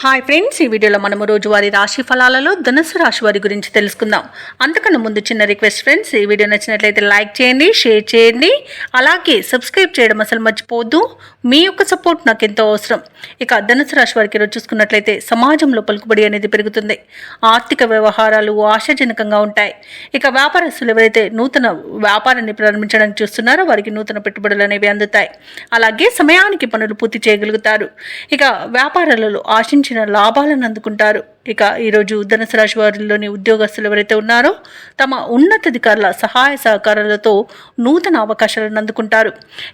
Hi friends, ఈ వీడియోలో మనము రోజువారీ రాశి ఫలాలలో ధనుసు రాశి వారి గురించి తెలుసుకుందాం. అంతకన్నా ముందు చిన్న రిక్వెస్ట్ ఫ్రెండ్స్, ఈ వీడియో నచ్చినట్లయితే లైక్ చేయండి, షేర్ చేయండి, అలాగే సబ్స్క్రైబ్ చేయడం అసలు మర్చిపోవద్దు. మీ యొక్క సపోర్ట్ నాకు ఎంతో అవసరం. ఇక ధనుసు రాశి వారికి ఈరోజు చూసుకున్నట్లయితే సమాజంలో పలుకుబడి అనేది పెరుగుతుంది. ఆర్థిక వ్యవహారాలు ఆశాజనకంగా ఉంటాయి. ఇక వ్యాపారస్తులు ఎవరైతే నూతన వ్యాపారాన్ని ప్రారంభించడానికి చూస్తున్నారో వారికి నూతన పెట్టుబడులు అనేవి అందుతాయి. అలాగే సమయానికి పనులు పూర్తి చేయగలుగుతారు. ఇక వ్యాపారాలలో ఆశించిన లాభాలను అందుకుంటారు. ఇక ఈరోజు ధనుసు రాశి వారిలోని ఉద్యోగస్తులు ఎవరైతే ఉన్నారో తమ ఉన్నతాధికారుల సహాయ సహకారాలతో నూతన అవకాశాలను అందుకుంటారు.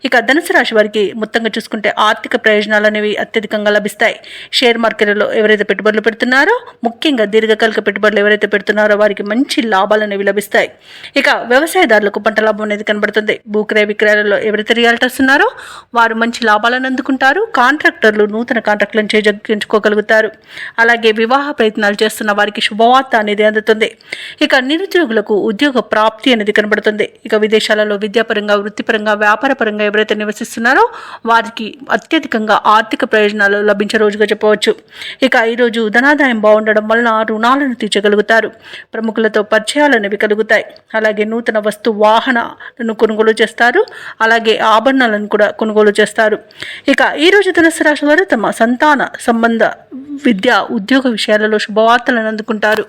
ఇక ధనుసు రాశి వారికి మొత్తంగా చూసుకుంటే ఆర్థిక ప్రయోజనాలు అనేవి అత్యధికంగా లభిస్తాయి. షేర్ మార్కెట్లో ఎవరైతే పెట్టుబడులు పెడుతున్నారో, ముఖ్యంగా దీర్ఘకాలిక పెట్టుబడులు ఎవరైతే పెడుతున్నారో వారికి మంచి లాభాలు అనేవి లభిస్తాయి. ఇక వ్యవసాయదారులకు పంట లాభం అనేది కనబడుతుంది. భూక్రయ విక్రయాలలో ఎవరైతే రియాల్టర్స్ ఉన్నారో వారు మంచి లాభాలను అందుకుంటారు. కాంట్రాక్టర్లు నూతన కాంట్రాక్టులను చేజెక్కించుకోగలుగుతారు. అలాగే వివాహ ప్రయత్నాలు చేస్తున్న వారికి శుభవార్త అనేది అందుతుంది. ఇక నిరుద్యోగులకు ఉద్యోగ ప్రాప్తి అనేది కనబడుతుంది. ఇక విదేశాలలో విద్యాపరంగా, వృత్తిపరంగా, వ్యాపారపరంగా ఎవరైతే నివసిస్తున్నారో వారికి అత్యధికంగా ఆర్థిక ప్రయోజనాలు లభించే రోజుగా చెప్పవచ్చు. ఇక ఈరోజు ధనాదాయం బాగుండడం వలన రుణాలను తీర్చగలుగుతారు. ప్రముఖులతో పరిచయాలు అనేవి కలుగుతాయి. అలాగే నూతన వస్తు వాహనాలను కొనుగోలు చేస్తారు. అలాగే ఆభరణాలను కూడా కొనుగోలు చేస్తారు. ఇక ఈరోజు ధనుసు రాశి వారు తమ సంతాన సంబంధ విద్య, ఉద్యోగ విషయాలలో శుభవార్తలను అందుకుంటారు.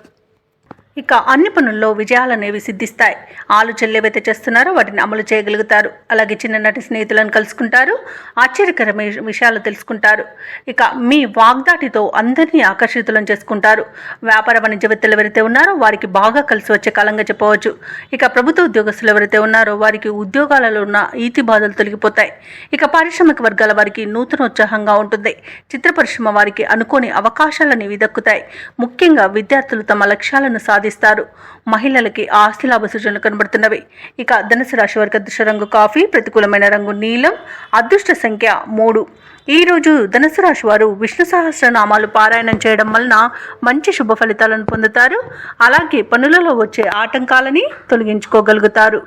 ఇక అన్ని పనుల్లో విజయాలు అనేవి సిద్ధిస్తాయి. ఆలోచనలు ఏవైతే చేస్తున్నారో వాటిని అమలు చేయగలుగుతారు. అలాగే చిన్ననాటి స్నేహితులను కలుసుకుంటారు. ఆశ్చర్యకరమైన విషయాలు తెలుసుకుంటారు. ఇక మీ వాగ్దాటితో అందరినీ ఆకర్షితులను చేసుకుంటారు. వ్యాపార వాణిజ్యవేత్తలు ఎవరైతే ఉన్నారో వారికి బాగా కలిసి వచ్చే కాలంగా చెప్పవచ్చు. ఇక ప్రభుత్వ ఉద్యోగస్తులు ఎవరైతే ఉన్నారో వారికి ఉద్యోగాలలో ఉన్న ఈతి బాధలు తొలగిపోతాయి. ఇక పారిశ్రామిక వర్గాల వారికి నూతనోత్సాహంగా ఉంటుంది. చిత్ర పరిశ్రమ వారికి అనుకోని అవకాశాలు అనేవి దక్కుతాయి. ముఖ్యంగా విద్యార్థులు తమ లక్ష్యాలను సాధిస్తారు. మహిళలకి ఆస్తి లాభ సూచనలు కనబడుతున్నవి. ఇక ధనుసు రాశి వారికి అదృష్ట రంగు కాఫీ, ప్రతికూలమైన రంగు నీలం, అదృష్ట సంఖ్య 3. ఈరోజు ధనుసు రాశి వారు విష్ణు సహస్రనామాలు పారాయణం చేయడం వలన మంచి శుభ ఫలితాలను పొందుతారు. అలాగే పనులలో వచ్చే ఆటంకాలని తొలగించుకోగలుగుతారు.